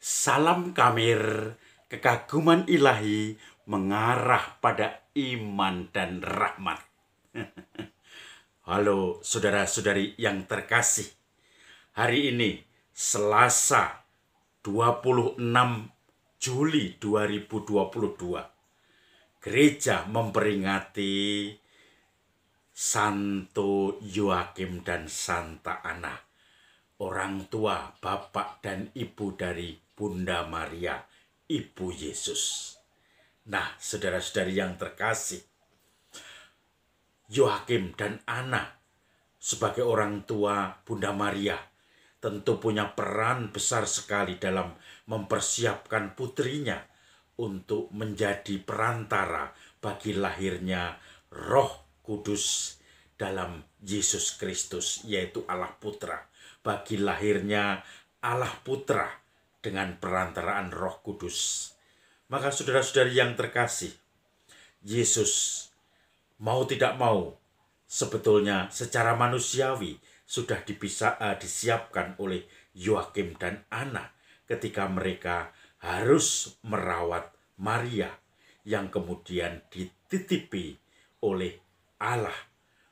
Salam kamir, kekaguman ilahi mengarah pada iman dan rahmat. Halo saudara-saudari yang terkasih. Hari ini Selasa 26 Juli 2022. Gereja memperingati Santo Yoakim dan Santa Ana, orang tua, bapak, dan ibu dari Bunda Maria, Ibu Yesus. Nah, saudara-saudari yang terkasih, Yoakim dan Ana sebagai orang tua Bunda Maria tentu punya peran besar sekali dalam mempersiapkan putrinya untuk menjadi perantara bagi lahirnya Roh Kudus dalam Yesus Kristus, yaitu Allah Putra, bagi lahirnya Allah Putra dengan perantaraan Roh Kudus. Maka saudara-saudari yang terkasih, Yesus mau tidak mau sebetulnya secara manusiawi sudah disiapkan oleh Yoakim dan Ana ketika mereka harus merawat Maria yang kemudian dititipi oleh Allah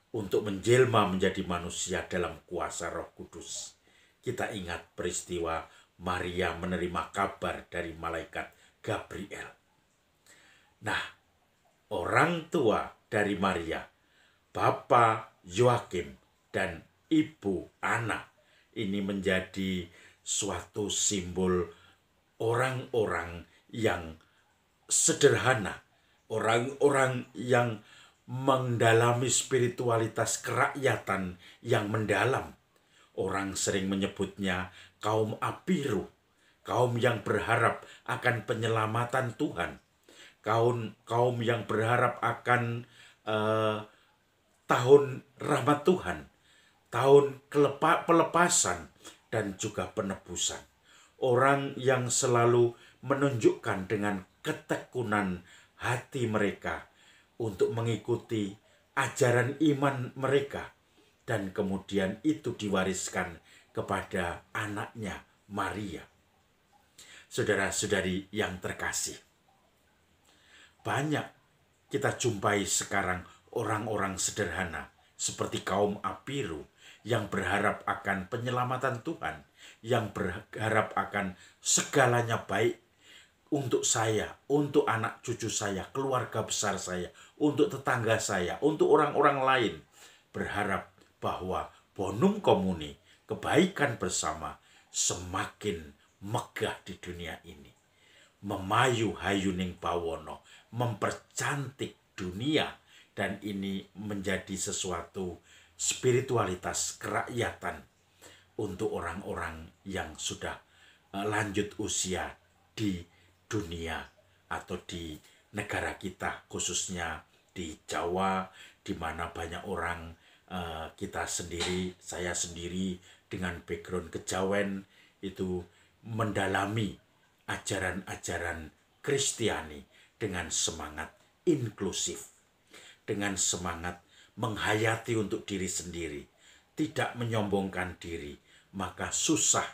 untuk menjelma menjadi manusia dalam kuasa Roh Kudus. Kita ingat peristiwa Maria menerima kabar dari malaikat Gabriel. Nah, orang tua dari Maria, Bapak Yoakim dan Ibu Ana, ini menjadi suatu simbol orang-orang yang sederhana, orang-orang yang mendalami spiritualitas kerakyatan yang mendalam. Orang sering menyebutnya kaum Abiru, kaum yang berharap akan penyelamatan Tuhan, kaum yang berharap akan tahun rahmat Tuhan, tahun pelepasan dan juga penebusan. Orang yang selalu menunjukkan dengan ketekunan hati mereka untuk mengikuti ajaran iman mereka, dan kemudian itu diwariskan kepada anaknya Maria. Saudara-saudari yang terkasih, banyak kita jumpai sekarang orang-orang sederhana seperti kaum Abiru yang berharap akan penyelamatan Tuhan, yang berharap akan segalanya baik untuk saya, untuk anak cucu saya, keluarga besar saya, untuk tetangga saya, untuk orang-orang lain. Berharap bahwa bonum comuni, kebaikan bersama, semakin megah di dunia ini. Memayu hayuning bawono, mempercantik dunia, dan ini menjadi sesuatu spiritualitas kerakyatan untuk orang-orang yang sudah lanjut usia di dunia atau di negara kita, khususnya di Jawa, di mana banyak orang, kita sendiri, saya sendiri dengan background kejawen itu mendalami ajaran-ajaran Kristiani dengan semangat inklusif, dengan semangat menghayati untuk diri sendiri, tidak menyombongkan diri, maka susah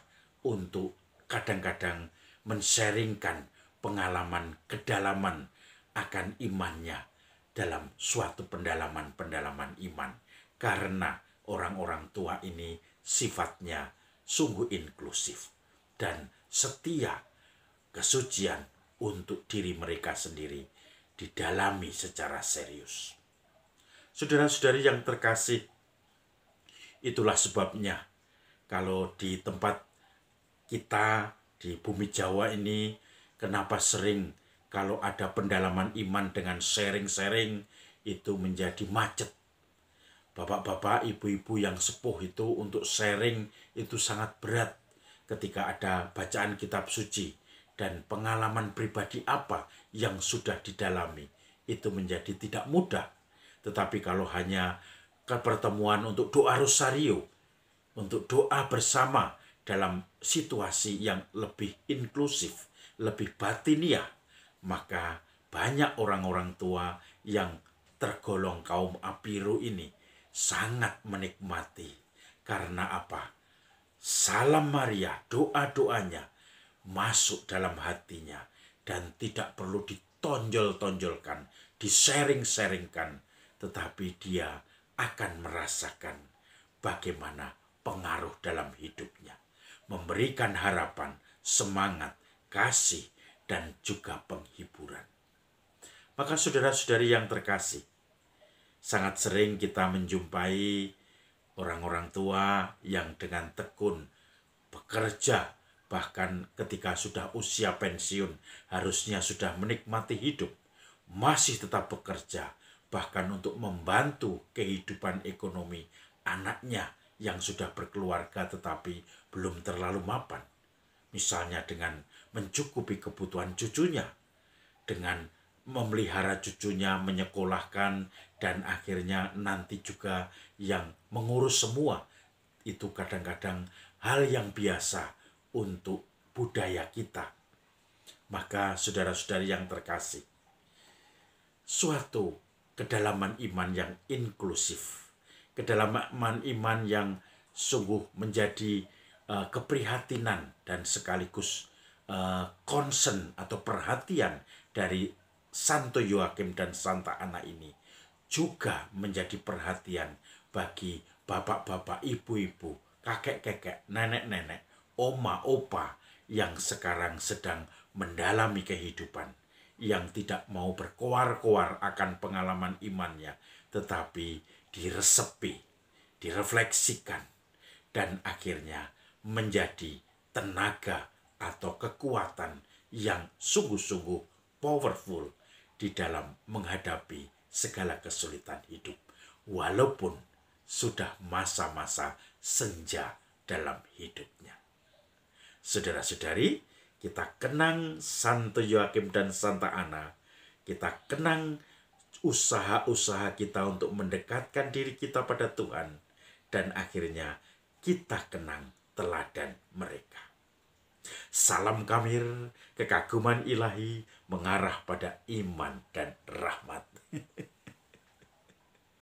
untuk kadang-kadang men-sharingkan pengalaman kedalaman akan imannya dalam suatu pendalaman iman. Karena orang-orang tua ini sifatnya sungguh inklusif dan setia kesucian untuk diri mereka sendiri didalami secara serius. Saudara-saudari yang terkasih, itulah sebabnya kalau di tempat kita di bumi Jawa ini, kenapa sering kalau ada pendalaman iman dengan sharing-sharing itu menjadi macet. Bapak-bapak, ibu-ibu yang sepuh itu untuk sharing itu sangat berat ketika ada bacaan kitab suci dan pengalaman pribadi apa yang sudah didalami. Itu menjadi tidak mudah. Tetapi kalau hanya pertemuan untuk doa rosario, untuk doa bersama dalam situasi yang lebih inklusif, lebih batiniah, maka banyak orang-orang tua yang tergolong kaum Abiru ini sangat menikmati. Karena apa? Salam Maria, doa-doanya masuk dalam hatinya dan tidak perlu ditonjol-tonjolkan, di-sharing-sharingkan, tetapi dia akan merasakan bagaimana pengaruh dalam hidupnya, memberikan harapan, semangat, kasih, dan juga penghiburan. Maka saudara-saudari yang terkasih, sangat sering kita menjumpai orang-orang tua yang dengan tekun bekerja, bahkan ketika sudah usia pensiun, harusnya sudah menikmati hidup, masih tetap bekerja, bahkan untuk membantu kehidupan ekonomi anaknya yang sudah berkeluarga tetapi belum terlalu mapan. Misalnya dengan mencukupi kebutuhan cucunya, dengan memelihara cucunya, menyekolahkan, dan akhirnya nanti juga yang mengurus semua. Itu kadang-kadang hal yang biasa untuk budaya kita. Maka saudara-saudari yang terkasih, suatu kedalaman iman yang inklusif, kedalaman iman yang sungguh menjadi keprihatinan dan sekaligus concern atau perhatian dari Santo Yoakim dan Santa Ana ini juga menjadi perhatian bagi bapak-bapak, ibu-ibu, kakek-kakek, nenek-nenek, oma, opa yang sekarang sedang mendalami kehidupan, yang tidak mau berkoar-koar akan pengalaman imannya, tetapi diresepi, direfleksikan, dan akhirnya menjadi tenaga atau kekuatan yang sungguh-sungguh powerful di dalam menghadapi segala kesulitan hidup, walaupun sudah masa-masa senja dalam hidupnya. Saudara-saudari, kita kenang Santo Yoakim dan Santa Ana, kita kenang usaha-usaha kita untuk mendekatkan diri kita pada Tuhan, dan akhirnya kita kenang teladan mereka. Salam Kamir, kekaguman ilahi mengarah pada iman dan rahmat.